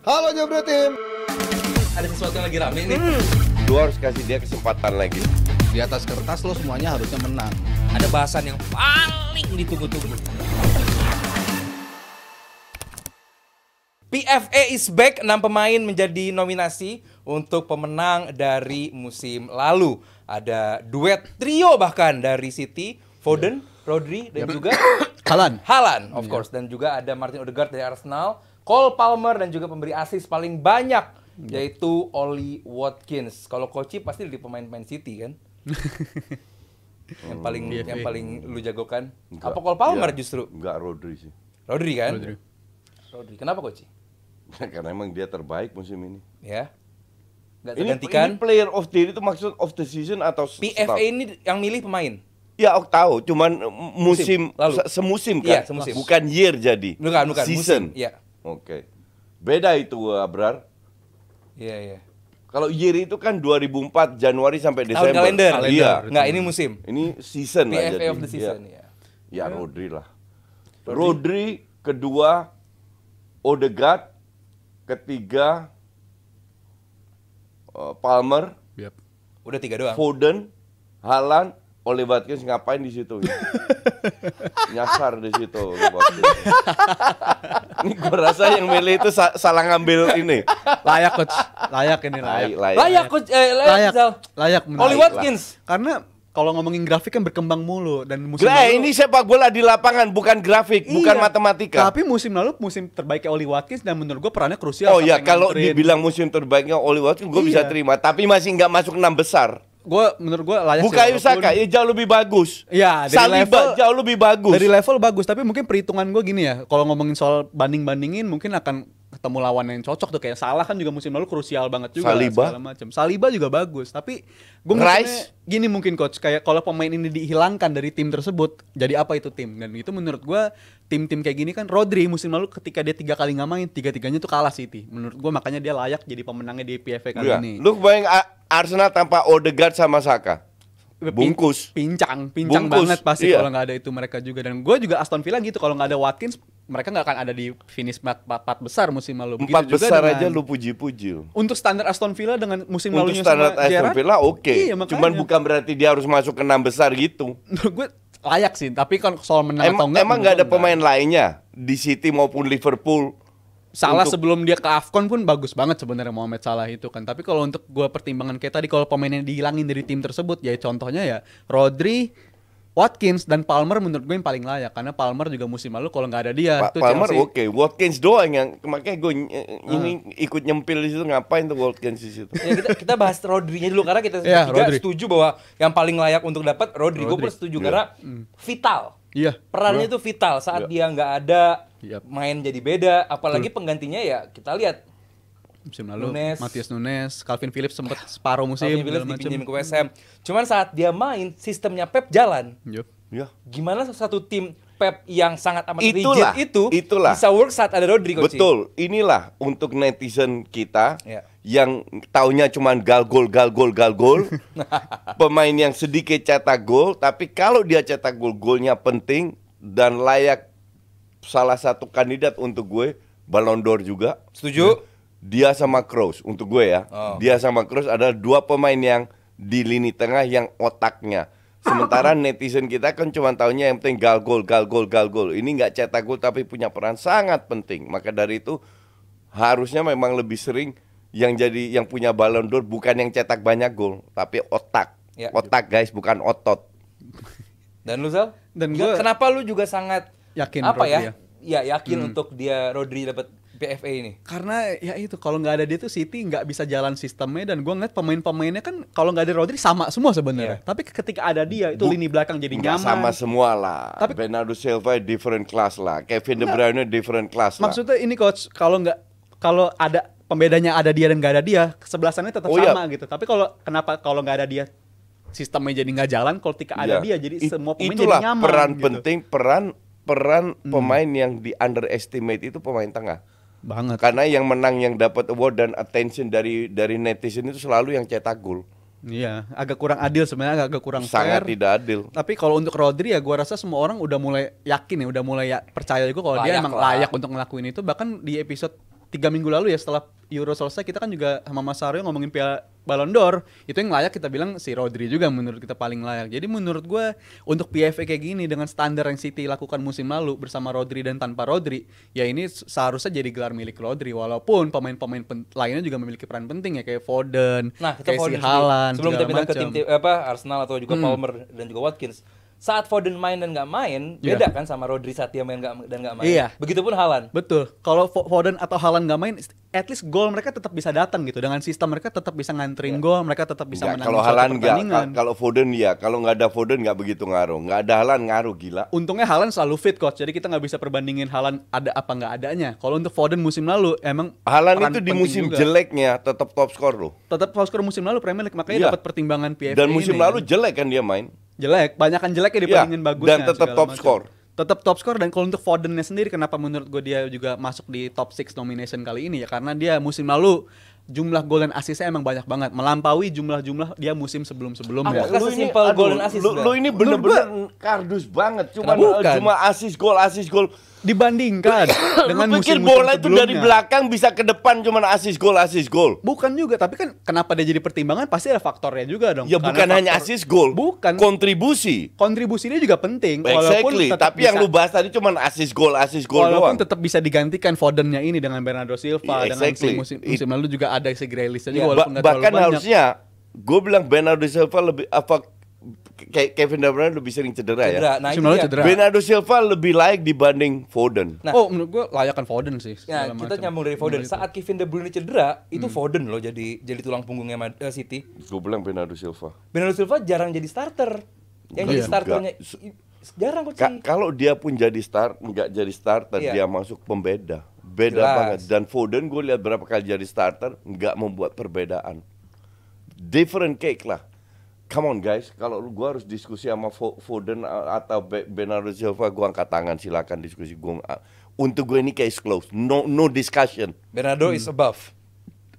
Halo Jobro Tim. Ada sesuatu yang lagi rame nih. Lu harus kasih dia kesempatan lagi. Di atas kertas lo semuanya harusnya menang. Ada bahasan yang paling ditunggu-tunggu. PFA is back, 6 pemain menjadi nominasi untuk pemenang dari musim lalu. Ada duet trio bahkan dari City, Foden, Rodri, dan juga Haaland, of course. Dan juga ada Martin Odegaard dari Arsenal, Cole Palmer, dan juga pemberi assist paling banyak, yaitu Ollie Watkins. Kalau Koci pasti dari pemain-pemain City kan? yang paling lu jagokan? Enggak. Apa Cole Palmer Ya, justru? Enggak, Rodri sih. Rodri kan? Rodri. Kenapa Koci? Karena emang dia terbaik musim ini. Ya. Nggak Ini tergantikan. player of the year itu maksud of the season atau PFA ini yang milih pemain. Ya, aku tahu, cuman musim lalu. semusim kan. Iya, semusim. Bukan year jadi. Bukan, Season. musim. Iya. Oke. Beda itu, Abrar. Iya. Kalau year itu kan 2004 Januari sampai Tahun Desember. kalender. Iya. Nggak, ini musim. Ini season lah PFA jadi. of the season, ya. Ya, Rodri lah. Rodri, kedua Odegaard, ketiga Palmer, Udah 3 doang. Foden, Haaland, Ollie Watkins ngapain di situ? Nyasar di situ Ollie Watkins. Ini gue rasa yang milih itu salah ngambil ini. Layak coach, layak ini layak. Layak Coach, layak. Zal. Layak menurut Ollie saya. Watkins. Karena kalau ngomongin grafik kan berkembang mulu dan musim Lah, lalu ini sepak bola di lapangan, bukan grafik, bukan Iya, matematika. Tapi musim lalu musim terbaiknya Ollie Watkins dan menurut gue perannya krusial. Oh ya, sampai kalau nganterin. dibilang musim terbaiknya Ollie Watkins, gue bisa Iya. terima. Tapi masih nggak masuk 6 besar. Menurut gue layak sih, Bukayo walaupun- Saka, ya jauh lebih bagus. Iya, dari Saliba level- jauh lebih bagus. Dari level bagus, tapi mungkin perhitungan gue gini ya. Kalau ngomongin soal banding-bandingin, mungkin akan ketemu lawan yang cocok tuh. Kayak Salah kan juga musim lalu krusial banget juga. Saliba. Segala macam. Saliba juga bagus, tapi gue Rice. gini mungkin coach. Kayak kalau pemain ini dihilangkan dari tim tersebut, jadi apa itu tim? Dan itu menurut gue tim-tim kayak gini kan. Rodri musim lalu ketika dia 3 kali nggak main, 3-3-nya tuh kalah City. Menurut gue makanya dia layak jadi pemenangnya di PFA kali Iya. ini. Lu bayang Arsenal tanpa Odegaard sama Saka. Bungkus. Pincang Bungkus, banget pasti iya. kalau nggak ada itu mereka juga. Dan gue juga Aston Villa gitu, kalau nggak ada Watkins mereka nggak akan ada di finish 4 besar musim lalu. Begitu 4 juga besar dengan- aja lu puji-puji. untuk standar Aston Villa dengan musim Untuk lalunya standar sama Aston Gerrard, Villa oke. Iya, makanya. Cuman bukan berarti dia harus masuk ke 6 besar gitu. Menurut gue layak sih, tapi kan soal menang atau enggak. Emang nggak ada pemain lainnya di City maupun Liverpool. Salah untuk- sebelum dia ke AFCON pun bagus banget sebenarnya Mohamed Salah itu kan. Tapi kalau untuk gue pertimbangan kayak tadi, kalau pemainnya dihilangin dari tim tersebut, ya contohnya ya Rodri, Watkins, dan Palmer menurut gue yang paling layak. Karena Palmer juga musim lalu kalau nggak ada dia tuh Palmer Chelsea- oke, Watkins doang yang makanya gue ini ikut nyempil di situ, ngapain tuh Watkins di situ. Ya, kita bahas Rodri-nya dulu karena kita Iya, juga Rodri. setuju bahwa yang paling layak untuk dapat Rodri. Gue pun setuju Iya. karena vital. Iya. Perannya itu vital saat dia nggak ada, Yap. main jadi beda. Apalagi penggantinya ya kita lihat Musim lalu Nunes. Matias Nunes, Calvin Phillips sempat separuh musim Calvin Phillips segala macem. dipinjemin ke West Ham. Cuman saat dia main sistemnya Pep jalan. Yup. Ya. Gimana satu tim Pep yang sangat amat Itulah, rigid itu itulah. bisa work saat ada Rodri, Coach? Betul, inilah untuk netizen kita Ya. yang taunya cuman gal gol. Pemain yang sedikit cetak gol, tapi kalau dia cetak gol, golnya penting dan layak salah satu kandidat untuk gue, Ballon d'Or juga. Setuju? Dia sama Kroos untuk gue ya. Oh. Dia sama Kroos adalah 2 pemain yang di lini tengah yang otaknya. Sementara netizen kita kan cuma taunya yang penting gal gol. Ini nggak cetak gol tapi punya peran sangat penting. Maka dari itu harusnya memang lebih sering yang punya Ballon d'Or bukan yang cetak banyak gol, tapi otak. Ya. Otak guys, bukan otot. Dan lu, Zal? Dan gua- kenapa lu juga sangat Yakin apa Rodri ya? ya? Ya yakin untuk dia Rodri dapat PFA ini. Karena ya itu, kalau nggak ada dia tuh City nggak bisa jalan sistemnya. Dan gue ngeliat pemain-pemainnya kan kalau nggak ada Rodri sama semua sebenarnya. Iya. Tapi ketika ada dia itu lini belakang jadi Nggak nyaman. sama semua lah. Tapi- Bernardo Silva different class lah. Kevin De Bruyne different class lah. Maksudnya ini coach, kalau ada pembedanya ada dia dan nggak ada dia, kesebelasannya tetap Oh, iya. sama gitu. Tapi kalau nggak ada dia sistemnya jadi nggak jalan. Kalau ketika ada dia jadi semua pemain Itulah jadi nyaman. peran gitu. penting, peran pemain yang di underestimate itu pemain tengah. Banget. Karena yang menang, yang dapat award dan attention dari netizen itu selalu yang cetak gol. Iya, agak kurang adil sebenarnya, agak kurang Sangat fair. tidak adil. Tapi kalau untuk Rodri ya gua rasa semua orang udah mulai yakin ya, udah mulai percaya juga kalau dia Layak emang lah. layak untuk ngelakuin itu. Bahkan di episode 3 minggu lalu ya setelah Euro selesai kita kan juga sama Mas Aryo ngomongin Piala Ballon d'Or. Itu yang layak kita bilang si Rodri juga menurut kita paling layak. Jadi menurut gue untuk PFA kayak gini dengan standar yang City lakukan musim lalu bersama Rodri dan tanpa Rodri, ya ini seharusnya jadi gelar milik Rodri walaupun pemain-pemain lainnya juga memiliki peran penting ya kayak Foden, Nah, kita kayak si Foden sendiri. Haaland, Sebelum kita segala pindah ke macam. tim Arsenal atau juga Palmer dan juga Watkins. Saat Foden main dan nggak main, Iya. beda kan sama Rodri saat dia main dan nggak main. Iya. Begitupun Haaland. Betul. Kalau Foden atau Haaland nggak main, at least gol mereka tetap bisa datang gitu. Dengan sistem mereka tetap bisa nganterin gol, mereka tetap bisa Nggak, menangin kalau suatu Haaland nggak, pertandingan. kalau Foden ya, kalau nggak ada Foden nggak begitu ngaruh, nggak ada Haaland ngaruh gila. Untungnya Haaland selalu fit coach, jadi kita nggak bisa perbandingin Haaland ada apa nggak adanya. Kalau untuk Foden musim lalu emang Haaland peran itu di penting musim juga. jeleknya tetap top skor loh. Tetap top skor musim lalu Premier League, makanya Iya. dapat pertimbangan PFA Dan musim ini, lalu kan. jelek kan dia main. Jelek, banyakan jeleknya dibandingin Iya, bagusnya. dan tetap segala top macam. skor. Tetap top skor. Dan kalau untuk Fodennya sendiri kenapa menurut gue dia juga masuk di top 6 nomination kali ini ya karena dia musim lalu jumlah gol dan asisnya emang banyak banget, melampaui jumlah-jumlah dia musim sebelum-sebelumnya. Apakah sesimpel gol dan assist, Lu ini bener-bener kardus banget, cuma Bukan. cuma assist gol. Dibandingkan dengan Lu pikir musim-musim bola itu dari sebelumnya. belakang bisa ke depan cuma assist gol. Bukan juga, tapi kan kenapa dia jadi pertimbangan pasti ada faktornya juga dong. Ya Karena bukan hanya faktor- assist gol, Bukan. kontribusi. Kontribusinya juga penting. Exactly, tetap tapi yang bisa- lu bahas tadi cuma assist gol walaupun doang. tetap bisa digantikan Fodennya ini dengan Bernardo Silva Iya, dengan exactly. musim lalu juga ada si Grealishnya juga Iya, walaupun nggak terlalu Bahkan banyak. harusnya gue bilang Bernardo Silva lebih Kevin De Bruyne lebih sering cedera ya. Cedera. Nah, Musim itu lalu dia. cedera. Bernardo Silva lebih layak dibanding Foden. Nah. Oh menurut gua layakan Foden sih. Nah, segala kita macam. nyambung dari Foden. Menurut itu. Saat Kevin De Bruyne cedera, itu Foden loh jadi tulang punggungnya City. Gue bilang Bernardo Silva. Bernardo Silva jarang jadi starter. Yang jadi Iya. starternya jarang kok sih. Kalau dia pun nggak jadi starter, Iya. dia masuk pembeda. Beda Jelas. banget. Dan Foden gue lihat berapa kali jadi starter, nggak membuat perbedaan. Different cake lah. Come on guys, kalau gue harus diskusi sama Foden atau Bernardo Silva, gue angkat tangan, silakan diskusi. Untuk gue ini case close, no discussion. Bernardo is above.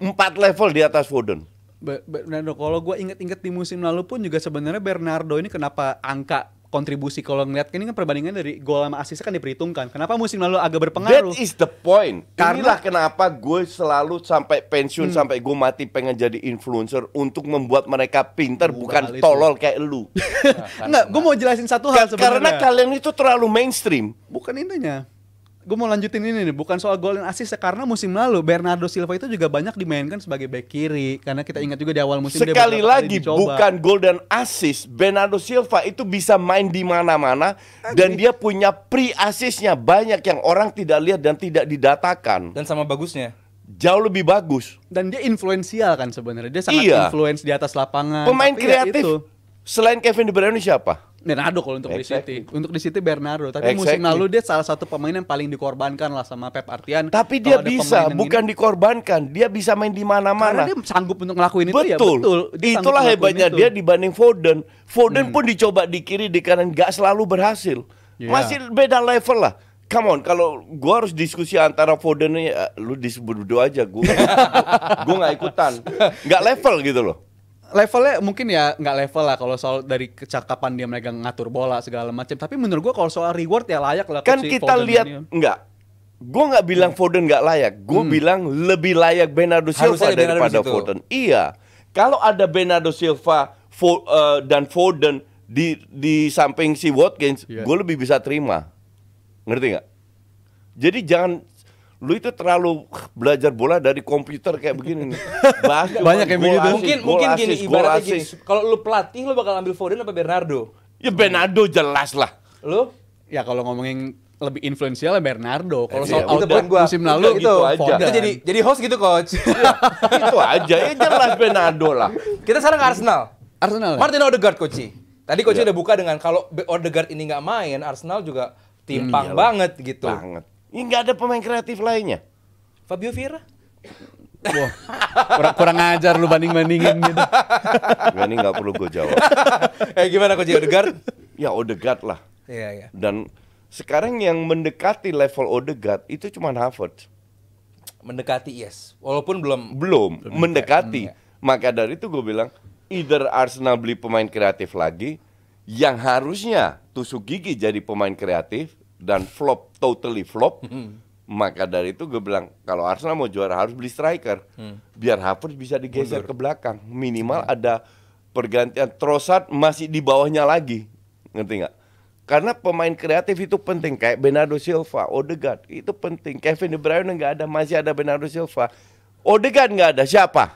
4 level di atas Foden. Bernardo, kalau gue inget-inget di musim lalu pun juga sebenarnya Bernardo ini kenapa angka kontribusi kalau ngeliat ini kan perbandingan dari gol sama asisnya kan diperhitungkan. Kenapa musim lalu agak berpengaruh? That is the point. Karena- Inilah kenapa gue selalu sampai pensiun, sampai gue mati pengen jadi influencer untuk membuat mereka pinter, bukan hal itu. tolol kayak lu. Enggak, gue mau jelasin satu hal sebenarnya. Karena kalian itu terlalu mainstream. Bukan intinya. Gue mau lanjutin ini nih, bukan soal gol dan assist karena musim lalu Bernardo Silva itu juga banyak dimainkan sebagai back kiri karena kita ingat juga di awal musim dia Sekali beberapa kali lagi dicoba. bukan gol dan assist. Bernardo Silva itu bisa main di mana-mana dan dia punya pre-assistnya banyak yang orang tidak lihat dan tidak didatakan. Dan sama bagusnya. Jauh lebih bagus. Dan dia influensial kan sebenarnya. Dia sangat Iya. influence di atas lapangan. Pemain Tapi ya kreatif itu, selain Kevin De Bruyne siapa? Bernardo kalau untuk di Exactly. City. Untuk di City Bernardo. Tapi musim Exactly. lalu dia salah satu pemain yang paling dikorbankan lah sama Pep Artian. Tapi Kalau dia ada bisa, pemain yang bukan ini- dikorbankan. Dia bisa main di Karena mana-mana. dia sanggup untuk ngelakuin itu ya Betul. betul. Dia sanggup Itulah ngelakuin hebatnya itu. dia dibanding Foden. Foden pun dicoba di kiri, di kanan, nggak selalu berhasil. Yeah. Masih beda level lah. Come on, kalau gua harus diskusi antara Foden ini, lu disebut aja, gua nggak ikutan, nggak level gitu loh. Levelnya mungkin ya nggak level lah kalau soal dari kecakapan dia mereka ngatur bola segala macam. Tapi menurut gua kalau soal reward ya layak lah. Kan si kita Foden lihat ini. nggak. Gua nggak bilang Foden nggak layak, gua bilang lebih layak Bernardo Silva Harusnya Bernardo daripada di situ. Foden. Iya, kalau ada Bernardo Silva dan Foden di samping si Watkins, Iya. gue lebih bisa terima. Ngerti nggak? Jadi jangan lu itu terlalu belajar bola dari komputer kayak begini nih. Bahas cuma Banyak yang gol begitu. assist, Mungkin gol mungkin gini assist, gol ibaratnya gini. assist. Kalau lu pelatih lu bakal ambil Foden apa Bernardo? Ya Bernardo jelas lah. Lu? Ya kalau ngomongin lebih influensial ya Bernardo. Kalau Iya, soal udah, output gua. musim Udah lalu gitu aja. Foden. Kita jadi host gitu coach. Itu aja, ya jelas Bernardo lah. Kita sekarang ke Arsenal. Arsenal. Ya? Martin Odegaard coach. Tadi coach Iya. udah buka dengan kalau Odegaard ini nggak main, Arsenal juga timpang Iyalah. banget gitu. Banget. Ini nggak ada pemain kreatif lainnya. Fabio Vieira? Wah, kurang ajar lu banding-bandingin gitu. Gak, ini nggak perlu gue jawab. Gimana coach Odegaard? Ya Odegaard lah. Iya, iya. Dan sekarang yang mendekati level Odegaard itu cuma Havertz. Mendekati yes. Walaupun belum Belum mendekati. Iya. Maka dari itu gue bilang, either Arsenal beli pemain kreatif lagi, yang harusnya tusuk gigi jadi pemain kreatif dan flop, totally flop, Maka dari itu gue bilang kalau Arsenal mau juara harus beli striker. Biar Havertz bisa digeser ke belakang. Minimal ada pergantian. Trossard masih di bawahnya lagi. Ngerti nggak? Karena pemain kreatif itu penting. Kayak Bernardo Silva, Odegaard itu penting. Kevin De Bruyne nggak ada, masih ada Bernardo Silva. Odegaard nggak ada, siapa?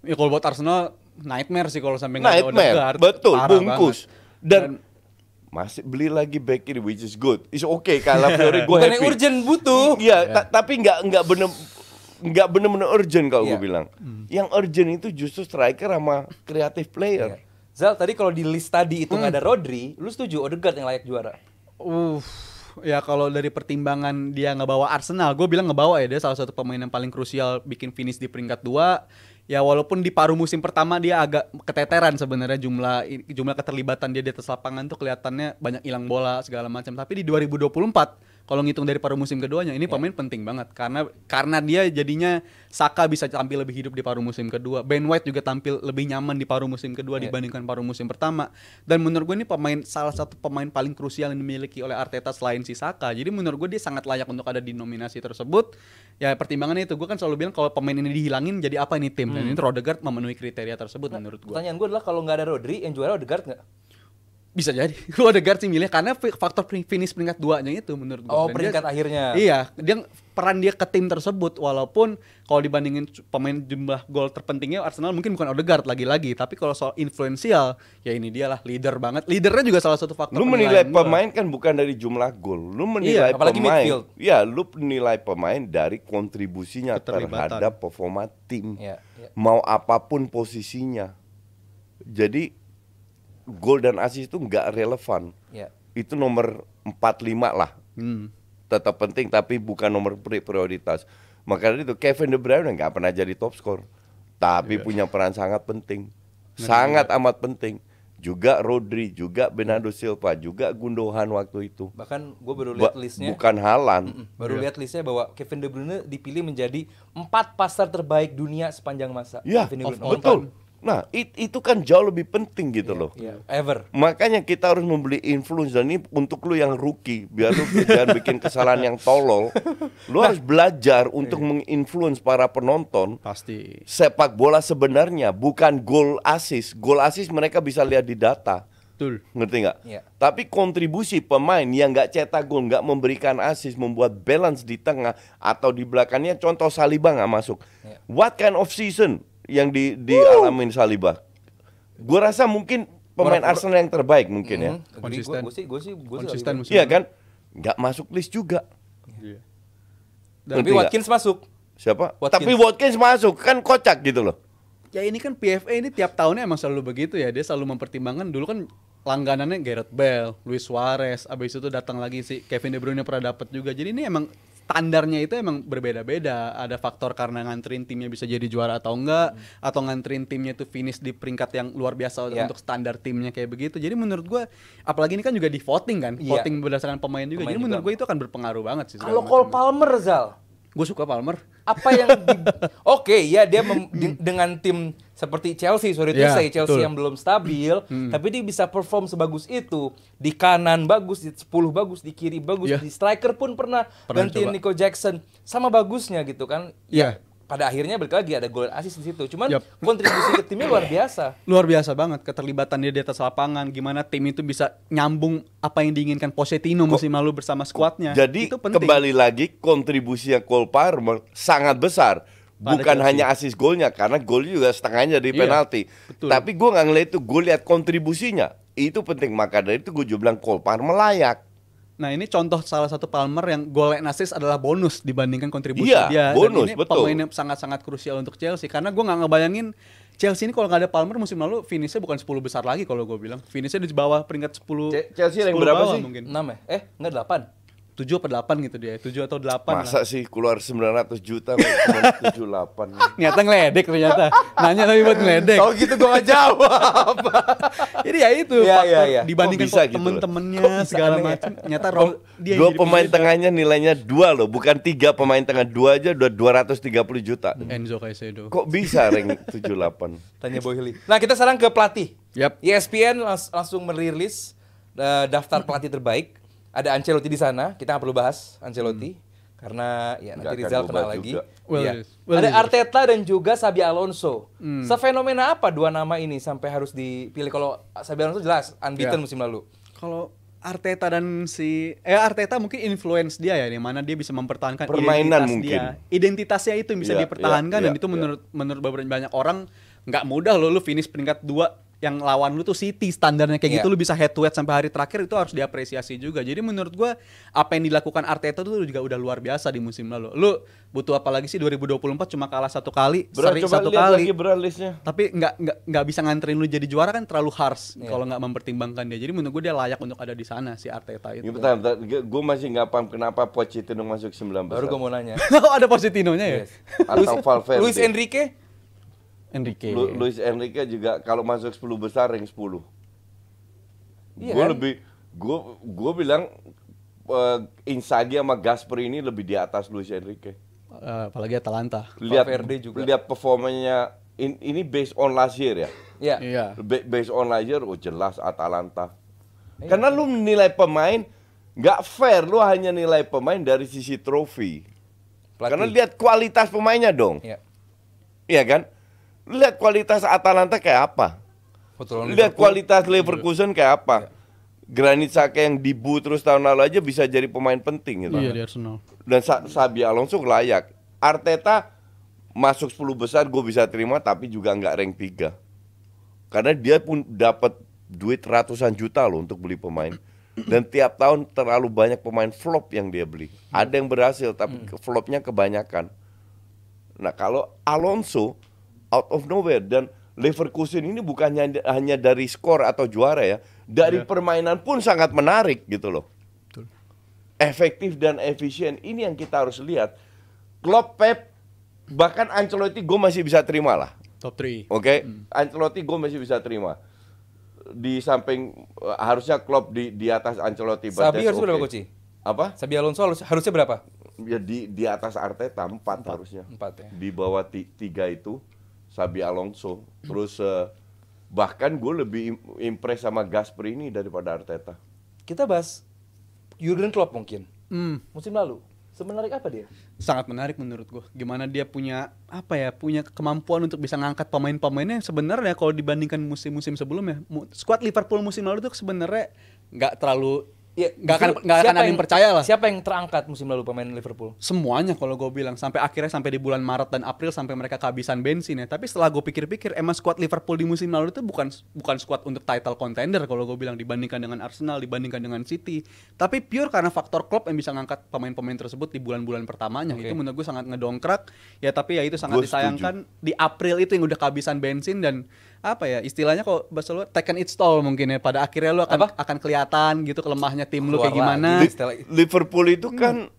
Ya kalau buat Arsenal nightmare sih kalau sampai nggak ada Nightmare, Odegaard. betul, Parah bungkus. banget. Dan masih beli lagi back kiri, which is good. It's okay, Calafiori gue Bukan happy. yang urgent butuh. Iya, tapi nggak bener-bener urgent kalau gue Iya. bilang. Yang urgent itu justru striker sama creative player. Zal, tadi kalau di list tadi itu nggak ada Rodri, lu setuju Odegaard yang layak juara? Ya kalau dari pertimbangan dia ngebawa Arsenal, gue bilang ngebawa ya, dia salah satu pemain yang paling krusial bikin finish di peringkat 2. Ya walaupun di paruh musim pertama dia agak keteteran sebenarnya jumlah keterlibatan dia di atas lapangan tuh kelihatannya banyak hilang bola segala macam. Tapi di 2024 kalau ngitung dari paruh musim keduanya ini pemain penting banget karena dia jadinya Saka bisa tampil lebih hidup di paruh musim kedua. Ben White juga tampil lebih nyaman di paruh musim kedua dibandingkan paruh musim pertama. Dan menurut gue ini salah satu pemain paling krusial yang dimiliki oleh Arteta selain si Saka. Jadi menurut gue dia sangat layak untuk ada di nominasi tersebut. Ya pertimbangannya itu gue kan selalu bilang kalau pemain ini dihilangin jadi apa ini tim. Dan ini Odegaard memenuhi kriteria tersebut menurut gue. Pertanyaan gue adalah kalau nggak ada Rodri, yang juara Odegaard nggak? Bisa jadi. Gue Odegaard sih milih karena faktor finish peringkat 2-nya itu menurut gue. Oh, Dan peringkat akhirnya. Iya, peran dia ke tim tersebut walaupun kalau dibandingin pemain jumlah gol terpentingnya Arsenal mungkin bukan Odegaard lagi-lagi, tapi kalau soal influensial ya ini dia lah leader banget. Leadernya juga salah satu faktor Lu menilai penilaian gua. pemain kan bukan dari jumlah gol. Lu menilai apalagi pemain. midfield. Ya, lu menilai pemain dari kontribusinya Keterlibatan. terhadap performa tim. Iya, iya. Mau apapun posisinya. Jadi gol dan assist itu nggak relevan. Iya. Itu nomor 4-5 lah. Tetap penting tapi bukan nomor prioritas. Maka dari itu Kevin De Bruyne nggak pernah jadi top skor, tapi punya peran sangat penting, sangat amat penting. Juga Rodri, juga Bernardo Silva, juga Gundogan waktu itu. Bahkan gue baru lihat listnya. Bukan Haaland. Baru lihat listnya bahwa Kevin De Bruyne dipilih menjadi 4 pasar terbaik dunia sepanjang masa. Ya, Kevin De Bruyne. betul. Nah, itu kan jauh lebih penting gitu loh. Iya, ever. Makanya kita harus membeli influence dan ini untuk lu yang rookie, biar lu jangan bikin kesalahan yang tolol. Lu harus belajar untuk menginfluence para penonton. Pasti. Sepak bola sebenarnya bukan gol assist. Gol assist mereka bisa lihat di data. Betul. Ngerti nggak? Iya. Tapi kontribusi pemain yang nggak cetak gol, nggak memberikan assist, membuat balance di tengah atau di belakangnya, contoh Saliba nggak masuk. Iya. What kind of season yang dialamin Saliba? Gue rasa mungkin pemain Arsenal yang terbaik mungkin ya. Konsisten. Gue sih Konsisten musim Iya lalu. kan? Nggak masuk list juga. Iya. Tapi Ngerti nggak? Watkins masuk. Siapa? Watkins. Tapi Watkins masuk, kan kocak gitu loh. Ya ini kan PFA ini tiap tahunnya emang selalu begitu ya. Dia selalu mempertimbangkan dulu kan langganannya Gareth Bale, Luis Suarez, abis itu datang lagi si Kevin De Bruyne pernah dapat juga. Jadi ini emang standarnya itu emang berbeda-beda. Ada faktor karena nganterin timnya bisa jadi juara atau enggak, atau nganterin timnya itu finish di peringkat yang luar biasa Iya. untuk standar timnya kayak begitu. Jadi menurut gua apalagi ini kan juga di voting kan, Iya. voting berdasarkan pemain juga. Pemain Jadi juga. menurut gua itu akan berpengaruh banget sih. Kalau Cole Palmer, Zal, Gue suka Palmer. apa yang Oke, ya dia dengan tim seperti Chelsea, sorry to Ya, say, Chelsea betul. yang belum stabil, tapi dia bisa perform sebagus itu. Di kanan bagus, di 10 bagus, di kiri bagus, Ya. di striker pun pernah gantiin coba. Nico Jackson. Sama bagusnya gitu kan. Iya. Pada akhirnya balik lagi ada gol assist di situ. Cuman Yap. kontribusi ke timnya luar biasa. Luar biasa banget keterlibatan dia di atas lapangan, gimana tim itu bisa nyambung apa yang diinginkan Pochettino musim lalu bersama skuadnya. Jadi itu penting. kembali lagi kontribusinya Cole Palmer sangat besar. Pada Bukan Chelsea. hanya assist golnya, karena golnya juga setengahnya dari Iya, penalti. betul. Tapi gue nggak ngeliat itu, gue lihat kontribusinya. Itu penting, maka dari itu gue juga bilang Cole Palmer layak. Nah ini contoh salah satu Palmer yang gol and assist adalah bonus dibandingkan kontribusi Iya, dia. bonus, Dan ini betul. pemain yang sangat-sangat krusial untuk Chelsea. Karena gue nggak ngebayangin Chelsea ini kalau nggak ada Palmer musim lalu finishnya bukan 10 besar lagi kalau gue bilang. Finishnya di bawah peringkat 10. Chelsea rank 10 berapa bawah sih? Mungkin. 6 ya? Enggak 8. 7 atau 8 gitu dia. 7 atau 8 Masa lah. sih keluar 900 juta cuma 78. Ternyata ngeledek ternyata. Nanya tapi buat ngeledek. Kalau gitu gue gak jawab. Jadi ya itu Iya, faktor iya, iya. dibandingkan Kok bisa gitu temen-temennya Kok bisa segala aneh ya? macam. Ternyata dia yang Dua jadi pemain pembeda. tengahnya nilainya 2 loh, bukan 3 pemain tengah. 2 aja udah 230 juta. Enzo Caicedo. Kok bisa rank 78? Tanya Boyli. Nah kita sekarang ke pelatih. Yap. ESPN langsung merilis daftar pelatih terbaik. Ada Ancelotti di sana. Kita nggak perlu bahas Ancelotti Karena ya Nggak nanti akan Rizal berubah kena lagi. juga. Iya. Well, Ada yes. Arteta dan juga Xabi Alonso. Sefenomena apa dua nama ini sampai harus dipilih? Kalau Xabi Alonso jelas unbeaten Ya. musim lalu. Kalau Arteta dan Arteta mungkin influence dia ya, di mana dia bisa mempertahankan Permainan identitas mungkin. dia. Identitasnya itu yang bisa Iya, dipertahankan iya, dan itu iya. menurut beberapa banyak orang nggak mudah loh lu finish peringkat 2 yang lawan lu tuh City standarnya kayak gitu Iya. lu bisa head to head sampai hari terakhir, itu harus diapresiasi juga. Jadi menurut gua apa yang dilakukan Arteta tuh juga udah luar biasa di musim lalu. Lu butuh apa lagi sih 2024 cuma kalah 1 kali, Berat, seri coba 1 lihat kali. lagi berat listnya. Tapi nggak bisa nganterin lu jadi juara kan terlalu harsh Iya. kalau nggak mempertimbangkan dia. Jadi menurut gue dia layak untuk ada di sana si Arteta itu. Ya, bentar, gue masih nggak paham kenapa Pochettino masuk 9 besar. Baru gue mau nanya. Oh, ada Positinonya ya? Yes. Atau Valverde. Luis Enrique? Enrique. Luis Enrique juga kalau masuk 10 besar rank 10. Iya Gue kan? gue bilang Inzaghi sama Gasper ini lebih di atas Luis Enrique. Apalagi Atalanta. Valverde juga. Lihat performanya ini based on last year ya. Iya. Iya. Based on last year, oh jelas Atalanta. Karena lu nilai pemain nggak fair, lu hanya nilai pemain dari sisi trofi. Pelatih. Karena lihat kualitas pemainnya dong. Iya. Iya kan? Lihat kualitas Atalanta kayak apa? Waktu lawan Lihat Liverpool. kualitas Leverkusen kayak apa? Granit Xhaka yang dibu terus tahun lalu aja bisa jadi pemain penting gitu. Iya di Arsenal. Dan Xabi Alonso layak. Arteta masuk 10 besar gue bisa terima, tapi juga nggak rank 3. Karena dia pun dapat duit ratusan juta loh untuk beli pemain. Dan tiap tahun terlalu banyak pemain flop yang dia beli. Ada yang berhasil tapi flopnya kebanyakan. Nah kalau Alonso out of nowhere, dan Leverkusen ini bukannya hanya dari skor atau juara ya, dari permainan pun sangat menarik gitu loh. Efektif dan efisien, ini yang kita harus lihat. Klopp, Pep, bahkan Ancelotti gue masih bisa terima lah. Top 3. Oke, Ancelotti gue masih bisa terima. Di samping harusnya Klopp di atas Ancelotti. but Xabi that's harusnya berapa, okay. Koci? Apa? Xabi Alonso harusnya berapa? Ya di atas Arteta 4 harusnya. 4 ya. Di bawah 3 itu Xabi Alonso. Terus bahkan gue lebih impress sama Gasper ini daripada Arteta. Kita bahas Jurgen Klopp mungkin. Hmm. Musim lalu. Semenarik apa dia? Sangat menarik menurut gue. Gimana dia punya punya kemampuan untuk bisa ngangkat pemain-pemainnya. Sebenarnya kalau dibandingkan musim-musim sebelumnya, skuad Liverpool musim lalu tuh sebenarnya nggak terlalu nggak akan ada yang percaya lah. Siapa yang terangkat musim lalu pemain Liverpool? Semuanya kalau gue bilang sampai di bulan Maret dan April sampai mereka kehabisan bensin ya. Tapi setelah gue pikir-pikir emang skuad Liverpool di musim lalu itu bukan skuad untuk title contender kalau gue bilang, dibandingkan dengan Arsenal, dibandingkan dengan City. Tapi pure karena faktor Klopp yang bisa ngangkat pemain-pemain tersebut di bulan-bulan pertamanya. Oke. Itu menurut gue sangat ngedongkrak. Ya tapi ya itu sangat Gue disayangkan di April itu yang udah kehabisan bensin dan istilahnya kalau bahasa lu taken its toll mungkin ya, pada akhirnya lu akan kelihatan gitu kelemahnya tim lu kayak Keluar gimana. lagi. Istilah- Liverpool itu kan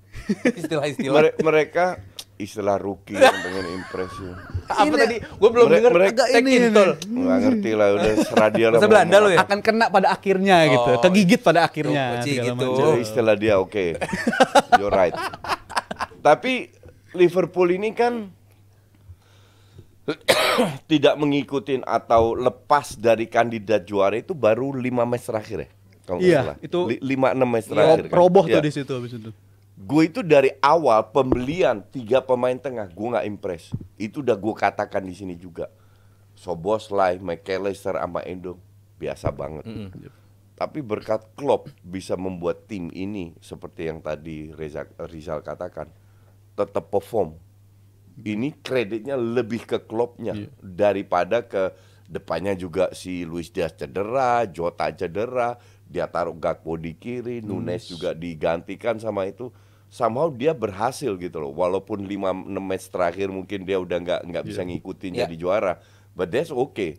Istilah-istilah. mereka istilah rookie yang pengen impresi. Apa tadi? Gue belum Mere- denger. mereka- Agak ini tol. Nggak ngerti lah, udah serah dia lah. Bahasa mau Belanda ngomong lo ya? Akan kena pada akhirnya gitu, Oh, kegigit pada akhirnya. Tuh, Ci, segala gitu. macam. apa. Istilah dia oke. You're right. Tapi Liverpool ini kan tidak mengikutin atau lepas dari kandidat juara itu baru 5 match terakhir ya. Kalau nggak Iya, salah. itu 5-6 match terakhir kan. roboh Iya. tuh di situ habis itu. Gue itu dari awal pembelian 3 pemain tengah gue nggak impress. Itu udah gue katakan di sini juga. Soboslai, McAllister sama Endo biasa banget. Tapi berkat Klopp bisa membuat tim ini seperti yang tadi Rizal katakan tetap perform. Ini kreditnya lebih ke Kloppnya daripada ke depannya juga si Luis Diaz cedera, Jota cedera, dia taruh Gakpo di kiri, Nunes juga digantikan sama itu. Somehow dia berhasil gitu loh. Walaupun 5-6 match terakhir mungkin dia udah nggak bisa ngikutin jadi juara, but that's okay.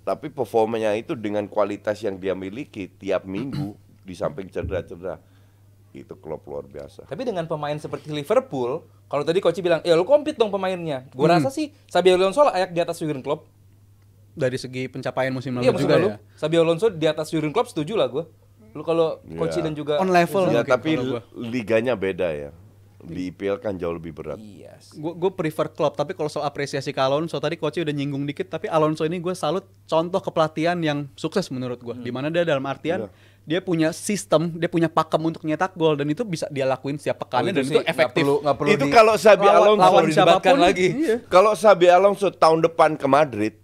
Tapi performanya itu dengan kualitas yang dia miliki tiap minggu di samping cedera-cedera, itu Klopp luar biasa. Tapi dengan pemain seperti Liverpool, kalau tadi Coach bilang, ya lu compete dong pemainnya. Gue rasa sih Xabi Alonso layak di atas Jurgen Klopp. Dari segi pencapaian musim lalu Iya musim juga lalu. ya. Xabi Alonso di atas Jurgen Klopp setuju lah gue. Lu kalau Coach dan juga On level. Ya, mungkin tapi kalau gua. liganya beda ya. Di IPL kan jauh lebih berat. Iya. Gue prefer Klopp, tapi kalau soal apresiasi ke Alonso tadi coach udah nyinggung dikit, tapi Alonso ini gue salut contoh kepelatihan yang sukses menurut gue. Dimana dia dalam artian dia punya sistem, dia punya pakem untuk nyetak gol dan itu bisa dia lakuin setiap pekannya dan itu efektif. Nggak perlu Itu kalau Xabi Alonso lawan didebatkan siapapun lagi. Iya. Kalau Xabi Alonso tahun depan ke Madrid,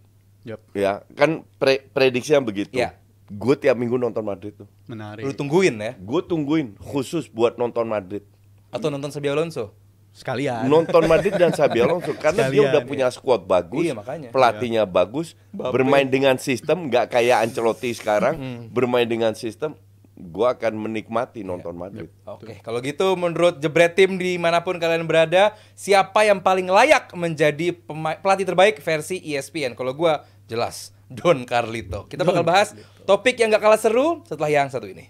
Yap, ya kan prediksinya begitu. Ya. Gue tiap minggu nonton Madrid tuh. menarik. Lu tungguin ya, Gue tungguin khusus buat nonton Madrid. atau nonton Xabi Alonso. Sekalian. Nonton Madrid dan Xabi Alonso karena dia Sekalian, udah punya squad bagus, Iya, makanya. pelatihnya bagus, bermain dengan sistem, nggak kayak Ancelotti sekarang, bermain dengan sistem. Gua akan menikmati nonton Madrid. Oke, kalau gitu menurut Jebret Tim dimanapun kalian berada, siapa yang paling layak menjadi pelatih terbaik versi ESPN? Kalau gua jelas Don Carlito. Kita bakal bahas topik yang gak kalah seru setelah yang satu ini.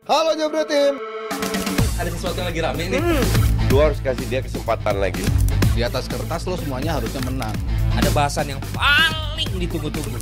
Halo Jebret Tim. Ada sesuatu yang lagi rame nih. Gua harus kasih dia kesempatan lagi. Di atas kertas lo semuanya harusnya menang. Ada bahasan yang paling ditunggu-tunggu.